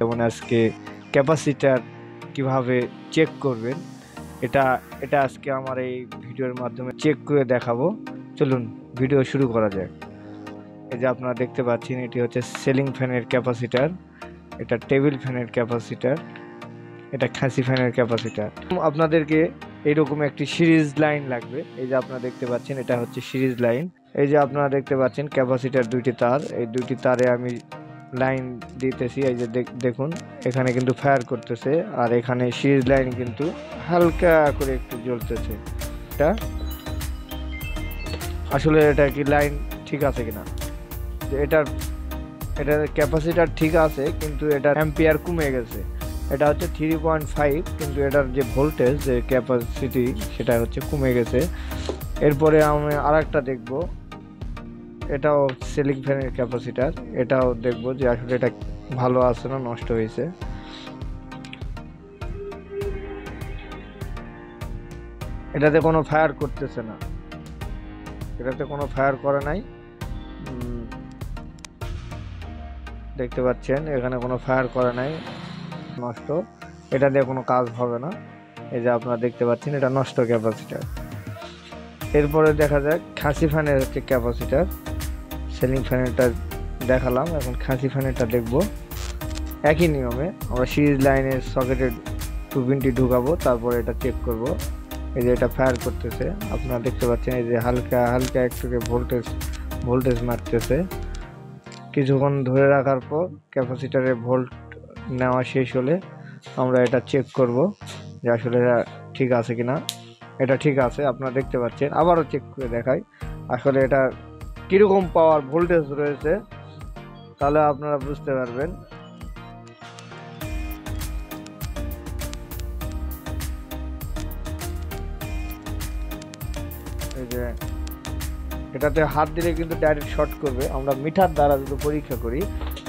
যেমন আজকে ক্যাপাসিটার কিভাবে চেক করবেন এটা এটা আজকে আমার এই ভিডিওর মাধ্যমে চেক করে দেখাবো। চলুন ভিডিও শুরু করা যাক। এই যে আপনারা দেখতে পাচ্ছেন এটি হচ্ছে সিলিং ফ্যানের ক্যাপাসিটার, এটা টেবিল ফ্যানের ক্যাপাসিটার, এটা খাসি ফ্যানের ক্যাপাসিটার। আপনাদেরকে এইরকম একটি সিরিজ লাইন লাগবে। এই যে আপনারা দেখতে পাচ্ছেন এটা হচ্ছে সিরিজ লাইন। এই যে আপনারা দেখতে পাচ্ছেন ক্যাপাসিটার দুইটি তার, এই দুইটি তারে আমি লাইন দিতেছি। এই যে দেখুন এখানে কিন্তু ফায়ার করতেছে, আর এখানে সিরিজ লাইন কিন্তু হালকা করে একটু জ্বলতেছে। এটা আসলে এটা কি লাইন ঠিক আছে কিনা, এটার ক্যাপাসিটার ঠিক আছে কিন্তু এটার অ্যাম্পিয়ার কমে গেছে। এটা হচ্ছে 3.5 কিন্তু এটার যে ভোল্টেজ যে ক্যাপাসিটি সেটা হচ্ছে কমে গেছে। এরপরে আমি আরেকটা দেখব, এটাও সিলিং ফ্যানের ক্যাপাসিটার, এটাও দেখব যে আসলে এটা ভালো আছে না নষ্ট হয়েছে। এটাতে কোনো ফায়ার করতেছে না, এটাতে কোনো ফায়ার করে নাই, দেখতে পাচ্ছেন এখানে কোনো ফায়ার করে নাই, নষ্ট। এটা দিয়ে কোনো কাজ হবে না। এই যে আপনারা দেখতে পাচ্ছেন এটা নষ্ট ক্যাপাসিটার। এরপরে দেখা যাক খাসি ফ্যানের হচ্ছে ক্যাপাসিটার। সিলিং ফ্যানেরটা দেখালাম, এখন খাসি ফ্যানেরটা দেখব। একই নিয়মে আমরা সিরিজ লাইনের সকেটের টুপিনটি ঢুকাবো, তারপরে এটা চেক করব। এই যে এটা ফায়ার করতেছে, আপনারা দেখতে পাচ্ছেন এই যে হালকা হালকা একটু ভোল্টেজ মারতেছে। কিছুক্ষণ ধরে রাখার পর ক্যাপাসিটারের ভোল্ট নেওয়া শেষ হলে আমরা এটা চেক করব যে আসলে ঠিক আছে কিনা। এটা ঠিক আছে, আপনারা দেখতে পাচ্ছেন। আবারও চেক করে দেখাই আসলে এটা কিরকম পাওয়ার ভোল্টেজ রয়েছে, তাহলে আপনারা বুঝতে পারবেন। এই যে এটাতে হাত দিলে কিন্তু ডাইরেক্ট শর্ট করবে। আমরা মিটার দ্বারা যদি পরীক্ষা করি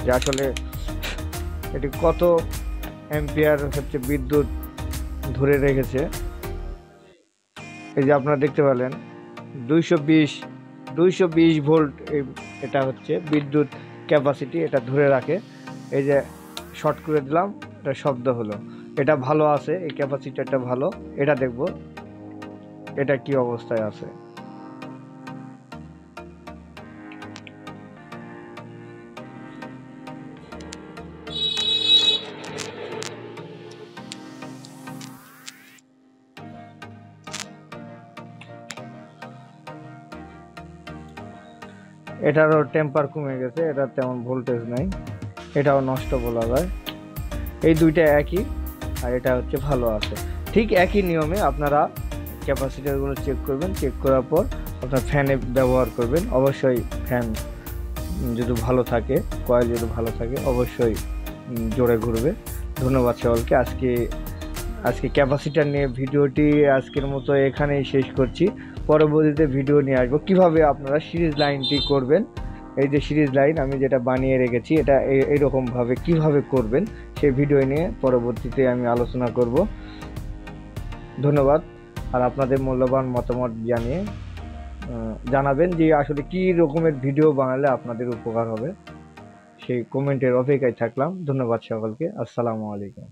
যে আসলে এটি কত অ্যাম্পিয়ার হচ্ছে বিদ্যুৎ ধরে রেখেছে। এই যে আপনারা দেখতে পেলেন 220 ভোল্ট এটা হচ্ছে বিদ্যুৎ ক্যাপাসিটি, এটা ধরে রাখে। এই যে শর্ট করে দিলাম, এটা শব্দ হলো। এটা ভালো আছে, এই ক্যাপাসিটারটা ভালো। এটা দেখব এটা কি অবস্থায় আছে। এটারও টেম্পার কমে গেছে, এটা তেমন ভোল্টেজ নাই, এটাও নষ্ট বলা যায়। এই দুইটা একই, আর এটা হচ্ছে ভালো আছে। ঠিক একই নিয়মে আপনারা ক্যাপাসিটারগুলো চেক করবেন, চেক করার পর আপনার ফ্যানে ব্যবহার করবেন। অবশ্যই ফ্যান যদি ভালো থাকে, কয়েল যদি ভালো থাকে অবশ্যই জোরে ঘুরবে। ধন্যবাদ সকলকে। আজকে ক্যাপাসিটার নিয়ে ভিডিওটি আজকের মতো এখানেই শেষ করছি। পরবর্তীতে ভিডিও নিয়ে আসবো কিভাবে আপনারা সিরিজ লাইনটি করবেন। এই যে সিরিজ লাইন আমি যেটা বানিয়ে রেখেছি, এটা এইরকমভাবে কিভাবে করবেন সেই ভিডিও নিয়ে পরবর্তীতে আমি আলোচনা করব। ধন্যবাদ। আর আপনাদের মূল্যবান মতামত জানাবেন যে আসলে কি রকমের ভিডিও বানালে আপনাদের উপকার হবে, সেই কমেন্টের অপেক্ষায় থাকলাম। ধন্যবাদ সকলকে। আসসালামু আলাইকুম।